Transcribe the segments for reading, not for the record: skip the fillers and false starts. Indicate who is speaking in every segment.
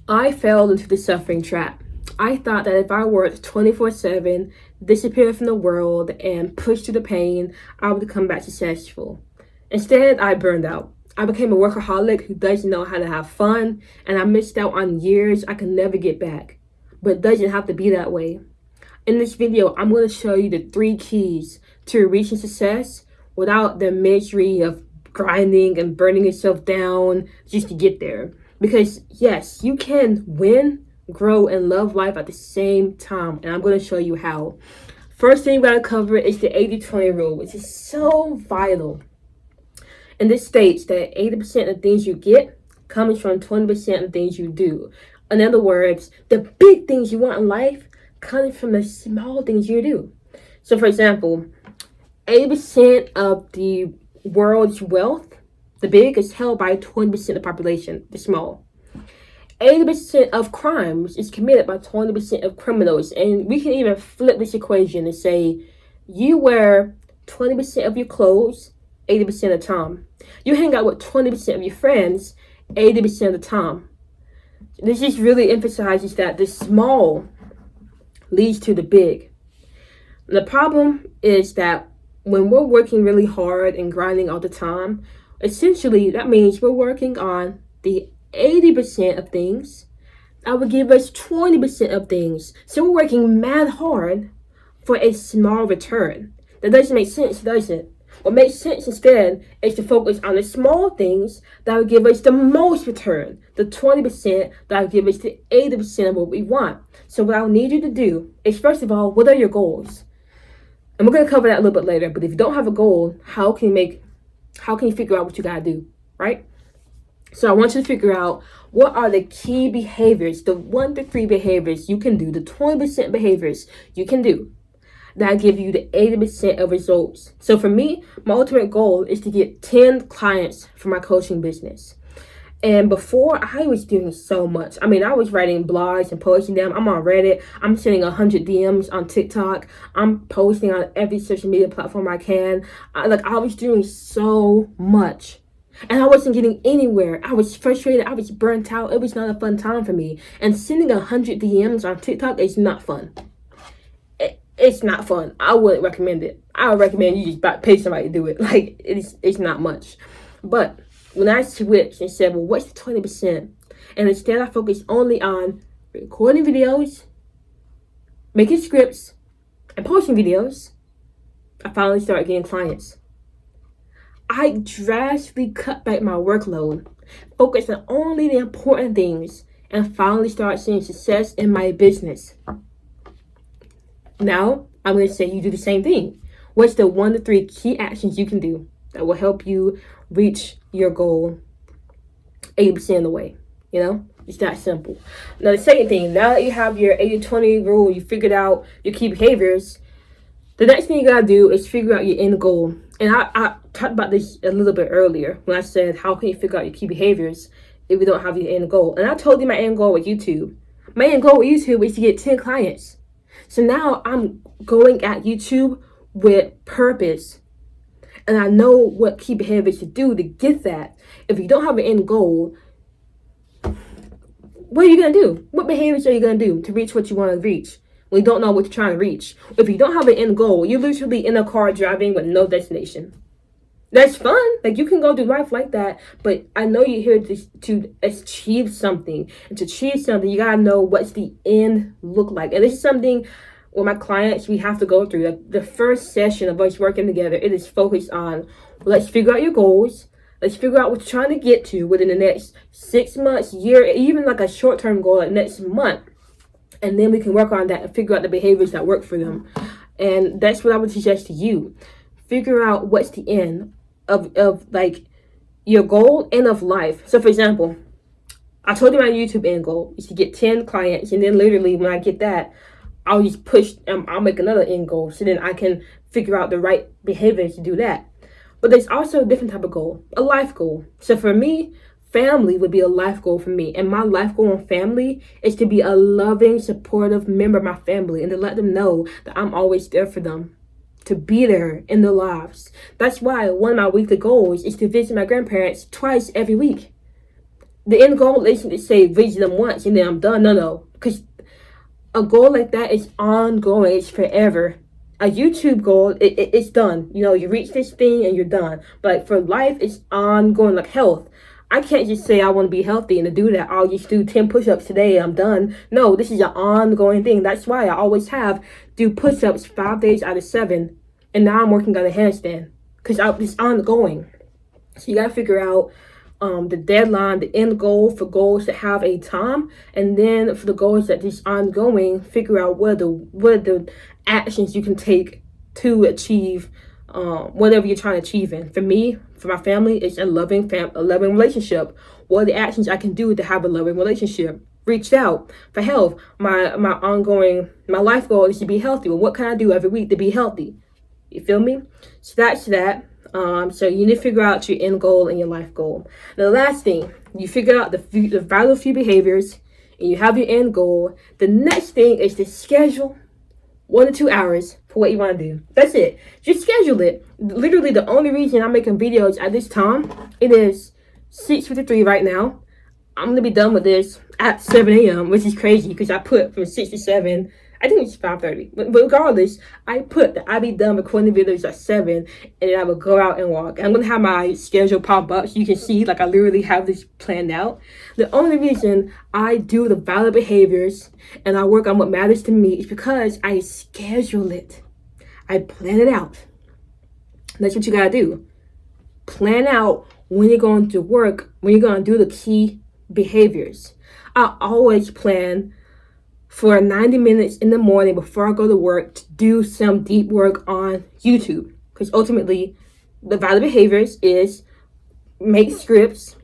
Speaker 1: I fell into the suffering trap. I thought that if I worked 24/7, disappeared from the world, and pushed through the pain, I would come back successful. Instead, I burned out. I became a workaholic who doesn't know how to have fun, and I missed out on years I can never get back. But it doesn't have to be that way. In this video, I'm going to show you the 3 keys to reaching success without the misery of grinding and burning yourself down just to get there. Because yes, you can win, grow, and love life at the same time, and I'm going to show you how. First thing we got to cover is the 80-20 rule, which is so vital. And this states that 80% of things you get comes from 20% of things you do. In other words, the big things you want in life comes from the small things you do. So for example, 80% of the world's wealth, the big, is held by 20% of the population, the small. 80% of crimes is committed by 20% of criminals. And we can even flip this equation and say you wear 20% of your clothes 80% of the time. You hang out with 20% of your friends 80% of the time. This just really emphasizes that the small leads to the big. The problem is that when we're working really hard and grinding all the time, essentially that means we're working on the 80% of things that would give us 20% of things. So we're working mad hard for a small return. That doesn't make sense, does it? What makes sense instead is to focus on the small things that will give us the most return, the 20% that will give us the 80% of what we want. So what I'll need you to do is, first of all, what are your goals? And we're going to cover that a little bit later. But if you don't have a goal, how can you figure out what you got to do, right? So I want you to figure out what are the key behaviors, the 1 to 3 behaviors you can do, the 20% behaviors you can do that give you the 80% of results. So for me, my ultimate goal is to get 10 clients for my coaching business. And before, I was doing so much. I mean, I was writing blogs and posting them. I'm on Reddit. I'm sending 100 DMs on TikTok. I'm posting on every social media platform I can. I was doing so much. And I wasn't getting anywhere. I was frustrated. I was burnt out. It was not a fun time for me. And sending 100 DMs on TikTok is not fun. It's not fun. I wouldn't recommend it. I would recommend you just pay somebody to do it. Like, it's not much. But when I switched and said, well, what's the 20%? And instead I focused only on recording videos, making scripts, and posting videos, I finally started getting clients. I drastically cut back my workload, focused on only the important things, and finally started seeing success in my business. Now, I'm going to say you do the same thing. What's the 1 to 3 key actions you can do that will help you reach your goal 80% of the way? You know, it's that simple. Now, the second thing, now that you have your 80-20 rule, you figured out your key behaviors, the next thing you got to do is figure out your end goal. And I talked about this a little bit earlier when I said, how can you figure out your key behaviors if you don't have your end goal? And I told you my end goal with YouTube. My end goal with YouTube is to get 10 clients. So now I'm going at YouTube with purpose. And I know what key behaviors to do to get that. If you don't have an end goal, what are you going to do? What behaviors are you going to do to reach what you want to reach when you don't know what you're trying to reach? If you don't have an end goal, you're literally in a car driving with no destination. That's fun. Like, you can go through life like that, but I know you're here to achieve something. And to achieve something, you gotta know what's the end look like. And this is something with my clients we have to go through. Like, the first session of us working together, it is focused on, let's figure out your goals. Let's figure out what you're trying to get to within the next 6 months, year, even like a short-term goal like next month. And then we can work on that and figure out the behaviors that work for them. And that's what I would suggest to you. Figure out what's the end of like your goal and of life. So for example, I told you my YouTube end goal is to get 10 clients, and then literally when I get that, I'll just push, I'll make another end goal so then I can figure out the right behaviors to do that. But there's also a different type of goal, a life goal. So for me, family would be a life goal for me. And my life goal in family is to be a loving, supportive member of my family and to let them know that I'm always there for them, to be there in their lives. That's why one of my weekly goals is to visit my grandparents twice every week. The end goal isn't to say visit them once and then I'm done. No. Because a goal like that is ongoing. It's forever. A YouTube goal, it's done. You know, you reach this thing and you're done. But like, for life, it's ongoing, like health. I can't just say I want to be healthy and to do that, I'll just do 10 push-ups today, I'm done. No, this is an ongoing thing. That's why I always do push-ups 5 days out of 7. And now I'm working on a handstand. Because it's ongoing. So you got to figure out the deadline, the end goal for goals that have a time, and then for the goals that is ongoing, figure out what are the actions you can take to achieve whatever you're trying to achieve in. For me, for my family, it's a loving relationship. What are the actions I can do to have a loving relationship? Reach out. For health, my life goal is to be healthy. Well, what can I do every week to be healthy? You feel me? So that's that. So you need to figure out your end goal and your life goal. The last thing, you figure out the vital few behaviors and you have your end goal. The next thing is to schedule 1 to 2 hours for what you want to do. That's it. Just schedule it. Literally, the only reason I'm making videos at this time, it is 6:53 right now. I'm going to be done with this at 7 a.m., which is crazy because I put from 6 to 7. I think it's 5:30. But regardless, I put that I'd be done recording videos at 7 and then I would go out and walk. I'm going to have my schedule pop up so you can see, like, I literally have this planned out. The only reason I do the valid behaviors and I work on what matters to me is because I schedule it. I plan it out. That's what you got to do. Plan out when you're going to work, when you're going to do the key behaviors. I always plan for 90 minutes in the morning before I go to work to do some deep work on YouTube. Because ultimately, the valid behaviors is make scripts,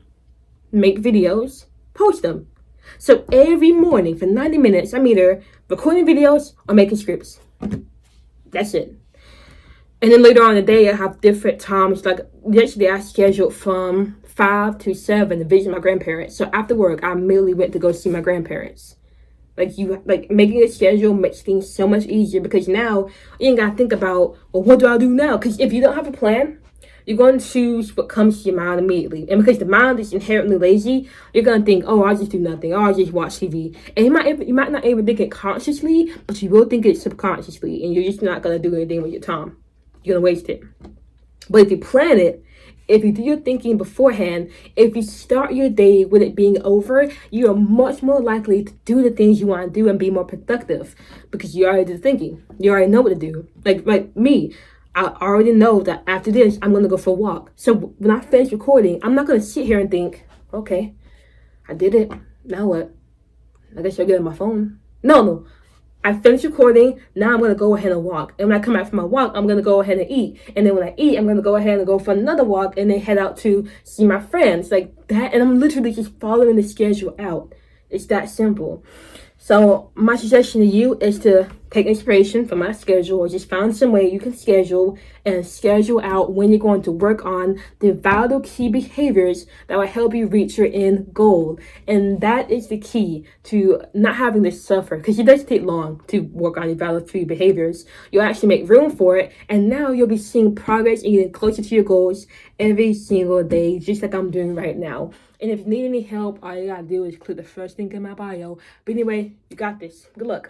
Speaker 1: make videos, post them. So every morning for 90 minutes, I'm either recording videos or making scripts. That's it. And then later on in the day, I have different times. Like yesterday, I scheduled from 5 to 7 to visit my grandparents. So after work, I immediately went to go see my grandparents. Like making a schedule makes things so much easier because now you ain't gotta think about, well, what do I do now? Because if you don't have a plan, you're going to choose what comes to your mind immediately. And because the mind is inherently lazy, you're going to think, oh, I'll just do nothing. Oh, I'll just watch TV. And you might not even think it consciously, but you will think it subconsciously. And you're just not going to do anything with your time. You're going to waste it. But if you plan it, if you do your thinking beforehand, if you start your day with it being over, you are much more likely to do the things you want to do and be more productive because you already did the thinking. You already know what to do. Like me, I already know that after this, I'm going to go for a walk. So when I finish recording, I'm not going to sit here and think, okay, I did it. Now what? I guess I'll get on my phone. No. I finished recording. Now I'm going to go ahead and walk. And when I come back from my walk, I'm going to go ahead and eat. And then when I eat, I'm going to go ahead and go for another walk and then head out to see my friends. Like that. And I'm literally just following the schedule out. It's that simple. So my suggestion to you is to take inspiration from my schedule or just find some way you can schedule out when you're going to work on the vital key behaviors that will help you reach your end goal. And that is the key to not having to suffer because it does take long to work on your vital key behaviors. You'll actually make room for it. And now you'll be seeing progress and getting closer to your goals every single day, just like I'm doing right now. And if you need any help, all you gotta do is click the first link in my bio. But anyway, you got this. Good luck.